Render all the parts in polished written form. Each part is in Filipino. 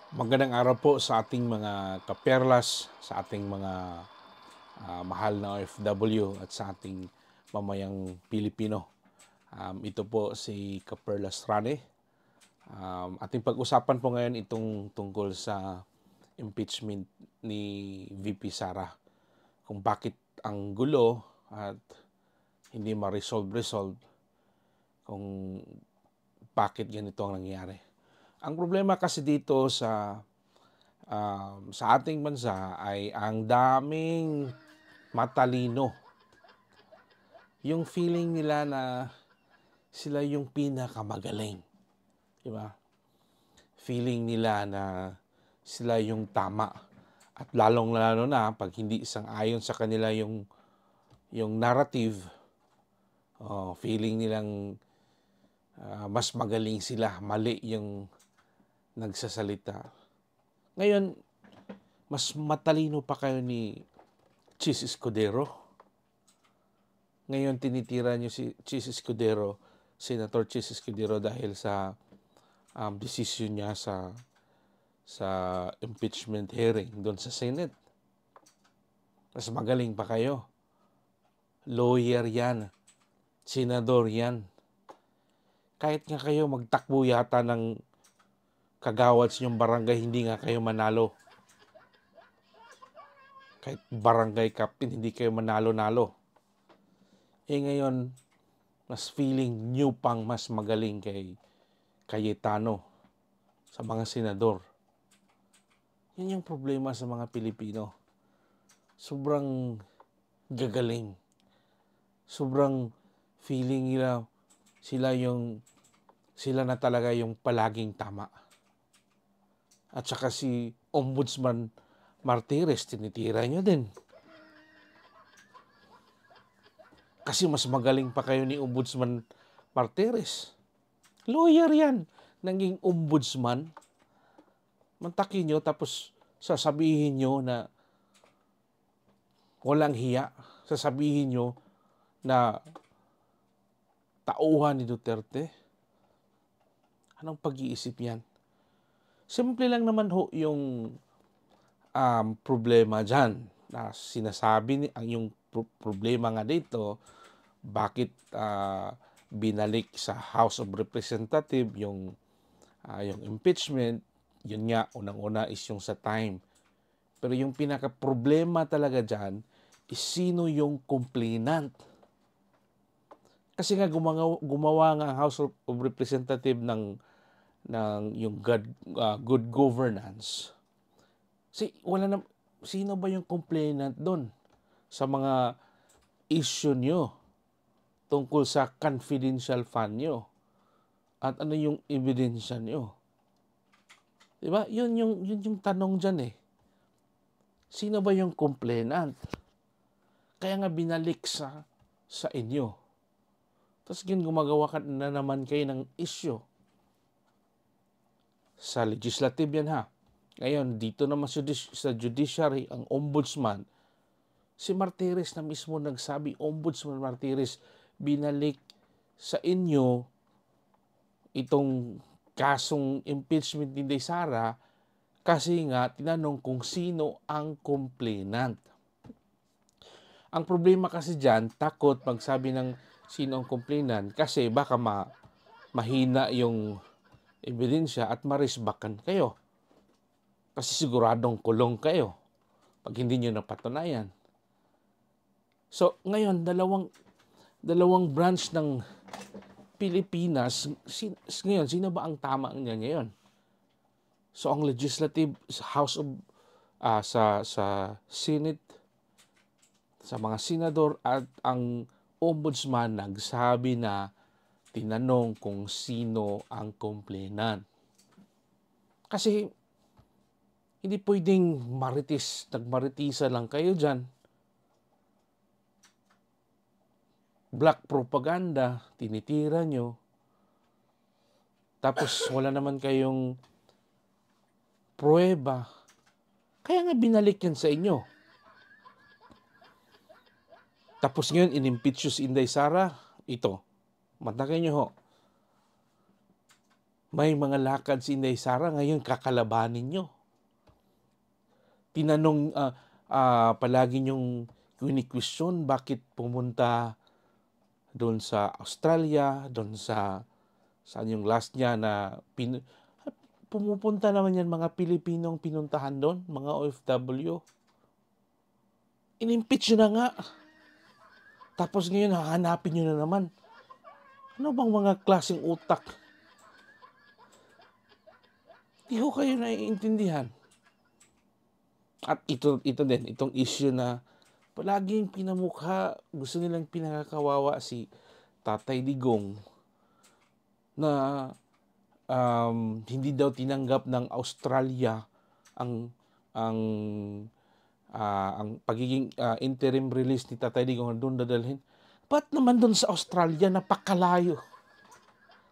Magandang araw po sa ating mga kaperlas, sa ating mga mahal na OFW at sa ating mamayang Pilipino. Ito po si Kaperlas Rane. Ating pag-usapan po ngayon itong tungkol sa impeachment ni VP Sara. Kung bakit ang gulo at hindi ma-resolve kung bakit ganito ang nangyayari. Ang problema kasi dito sa ating bansa ay ang daming matalino. Yung feeling nila na sila yung pinakamagaling. Di ba? Feeling nila na sila yung tama. At lalong-lalo na pag hindi isang ayon sa kanila yung narrative, feeling nilang mas magaling sila, mali yung nagsasalita. Ngayon, mas matalino pa kayo ni Chis Escudero. Ngayon tinitira niyo si Chis Escudero, Senator Chis Escudero dahil sa decision niya sa impeachment hearing doon sa Senate. Mas magaling pa kayo. Lawyer yan. Senador yan. Kahit nga kayo magtakbo yata ng kagawad sa inyong barangay, hindi nga kayo manalo. Kahit barangay captain, hindi kayo manalo-nalo. Ngayon, mas feeling nyo pang mas magaling kay Cayetano sa mga senador. Yan yung problema sa mga Pilipino. Sobrang gagaling. Sobrang feeling nila sila na talaga yung palaging tama. At saka si Ombudsman Martires, tinitira nyo din. Kasi mas magaling pa kayo ni Ombudsman Martires. Lawyer yan. Naging ombudsman. Mantakin nyo tapos sasabihin nyo na walang hiya. Sasabihin nyo na tauhan ni Duterte. Anong pag-iisip yan? Simple lang naman ho yung problema dyan. Na sinasabi ang yung problema nga dito, bakit binalik sa House of Representatives yung impeachment, yun nga, unang-una is yung sa time. Pero yung pinaka-problema talaga dyan is sino yung complainant. Kasi nga gumawa nga ang House of Representatives ng yung good governance. Sino ba yung complainant doon sa mga issue nyo tungkol sa confidential fund nyo? At ano yung ebidensya nyo? Diba? Yun yung tanong dyan eh. Sino ba yung complainant? Kaya nga binalik sa inyo. Tapos gumagawa ka na naman kayo ng issue. Sa legislative yan ha. Ngayon, dito naman sa judiciary, ang ombudsman, si Martires na mismo nagsabi, Ombudsman Martires, binalik sa inyo itong kasong impeachment ni Inday Sara kasi nga tinanong kung sino ang complainant. Ang problema kasi dyan, takot magsabi ng sino ang complainant kasi baka mahina yung ebidensya at marisbakan kayo. Kasi siguradong kulong kayo pag hindi nyo napatunayan. So, ngayon, dalawang branch ng Pilipinas, ngayon, sino ba ang tama niya ngayon? So, ang legislative, House of, sa Senate, sa mga senador at ang ombudsman nagsabi na tinanong kung sino ang complainant. Kasi, hindi pwedeng nagmaritisa lang kayo dyan. Black propaganda, tinitira nyo. Tapos wala naman kayong pruweba. Kaya nga binalik yan sa inyo. Tapos ngayon, inimpeach si Inday Sara. Ito, matakin nyo ho. May mga lakad si Inday Sara, ngayon kakalabanin nyo. Tinanong, palagi nyong kini-question bakit pumunta doon sa Australia, doon sa saan yung last niya na pumupunta naman yan mga Pilipinong pinuntahan doon, mga OFW. In-impeach nyo na nga. Tapos ngayon, hahanapin nyo na naman. Ano bang mga klaseng utak? Di ko kayo naiintindihan. At ito din, itong issue na palaging pinamukha, gusto nilang pinakakawawa si Tatay Digong na hindi daw tinanggap ng Australia ang pagiging interim release ni Tatay Digong na doon dadalhin. Ba't naman doon sa Australia napakalayo?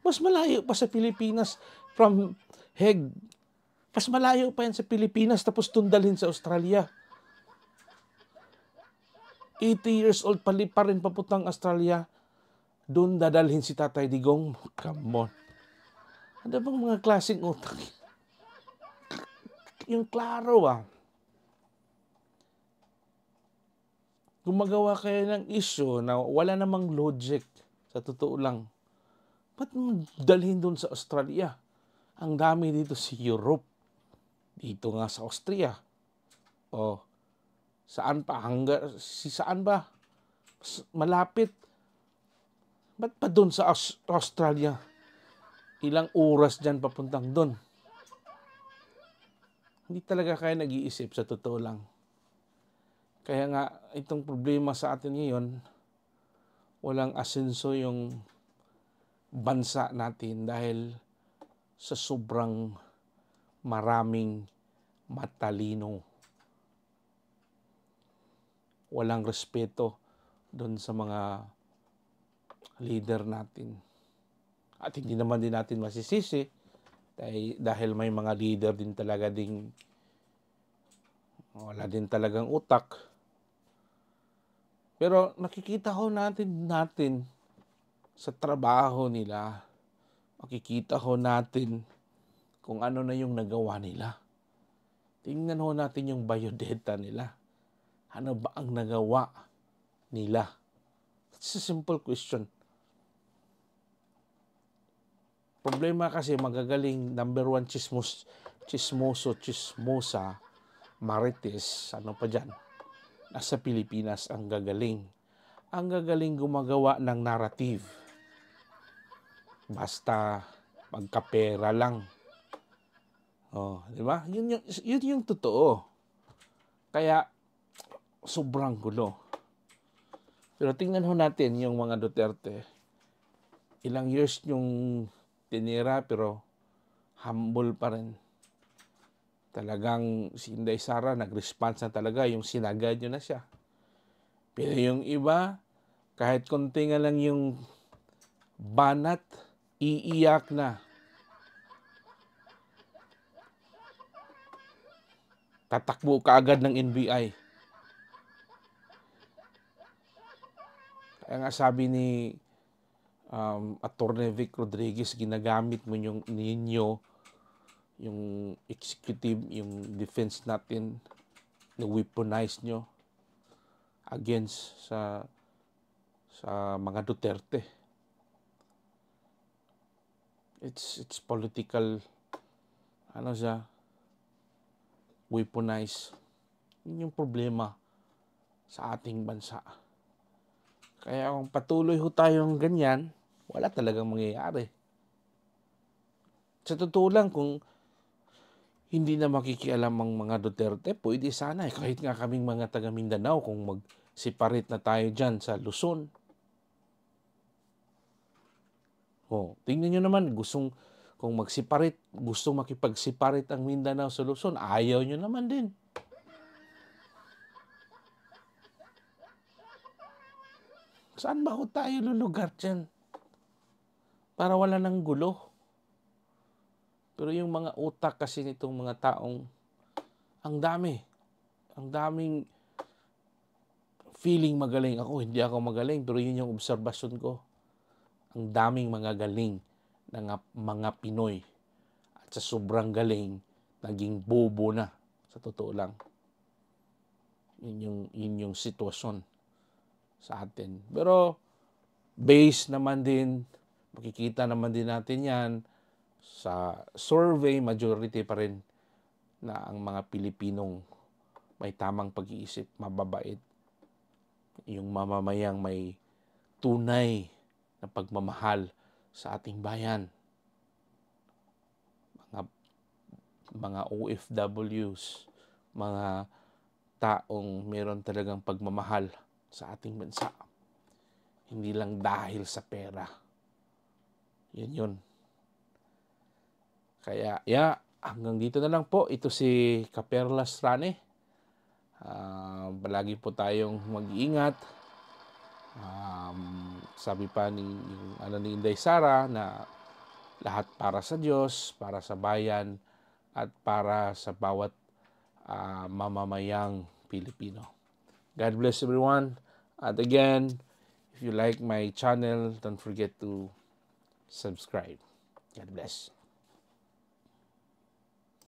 Mas malayo pa sa Pilipinas from Hague. Mas malayo pa yan sa Pilipinas tapos doon dalhin sa Australia. 80 years old pa rin papuntang Australia. Doon dadalhin si Tatay Digong. Come on. Ano bang mga klaseng utak? Yung klaro Gumagawa kayo ng issue na wala namang logic. Sa totoo lang. Ba't dalhin doon sa Australia? Ang dami dito sa Europe. Dito nga sa Austria. O, saan pa? Saan ba? Malapit. Ba't pa doon sa Australia? Ilang oras dyan papuntang doon. Hindi talaga kayo nag-iisip sa totoo lang. Kaya nga, itong problema sa atin ngayon, walang asenso yung bansa natin dahil sa sobrang maraming matalino. Walang respeto doon sa mga leader natin. At hindi naman din natin masisisi dahil may mga leader din talaga ding wala din talagang utak. Pero nakikita ho natin sa trabaho nila, makikita ho natin kung ano na yung nagawa nila. Tingnan ho natin yung biodata nila. Ano ba ang nagawa nila? It's a simple question. Problema kasi magagaling number one chismosa, marites, ano pa dyan. Nasa Pilipinas ang gagaling. Ang gagaling gumagawa ng narrative. Basta magkapera lang. Di ba? Yun yung totoo. Kaya sobrang gulo. Pero tingnan ho natin yung mga Duterte. Ilang years yung tinira pero humble pa rin. Talagang si Inday Sara nag-response na talaga, yung sinagad nyo na siya. Pero yung iba, kahit konti nga lang yung banat, iiyak na. Tatakbo ka agad ng NBI. Kaya nga sabi ni Atty. Vic Rodriguez, ginagamit mo yung ninyo, yung executive, yung defense natin, na weaponize nyo against sa mga Duterte. It's political, weaponize. Yun yung problema sa ating bansa. Kaya kung patuloy ho tayong ganyan, wala talagang mangyayari. Sa totoo lang, kung hindi na makikialam ang mga Duterte, pwede sana. Kahit nga kaming mga taga Mindanao, kung mag-separate na tayo dyan sa Luzon. Tingnan nyo naman, kung mag-separate, gustong makipag-separate ang Mindanao sa Luzon, ayaw nyo naman din. Saan ba ho tayo lulugar dyan? Para wala ng gulo. Pero yung mga utak kasi nitong mga taong, ang daming feeling magaling. Ako, hindi ako magaling, pero yun yung obserbasyon ko. Ang daming mga galing ng mga Pinoy. At sa sobrang galing, naging bobo na. Sa totoo lang. Yun yung sitwasyon sa atin. Pero, based naman din, makikita naman din natin yan, sa survey, majority pa rin na ang mga Pilipinong may tamang pag-iisip, mababait. Yung mamamayang may tunay na pagmamahal sa ating bayan. Mga OFWs, mga taong meron talagang pagmamahal sa ating bansa. Hindi lang dahil sa pera. Yun. Kaya, hanggang dito na lang po. Ito si Kaperlas Rane. Palagi po tayong mag-iingat. Sabi pa ni Inday Sara na lahat para sa Diyos, para sa bayan, at para sa bawat mamamayang Pilipino. God bless everyone. At again, if you like my channel, don't forget to subscribe. God bless.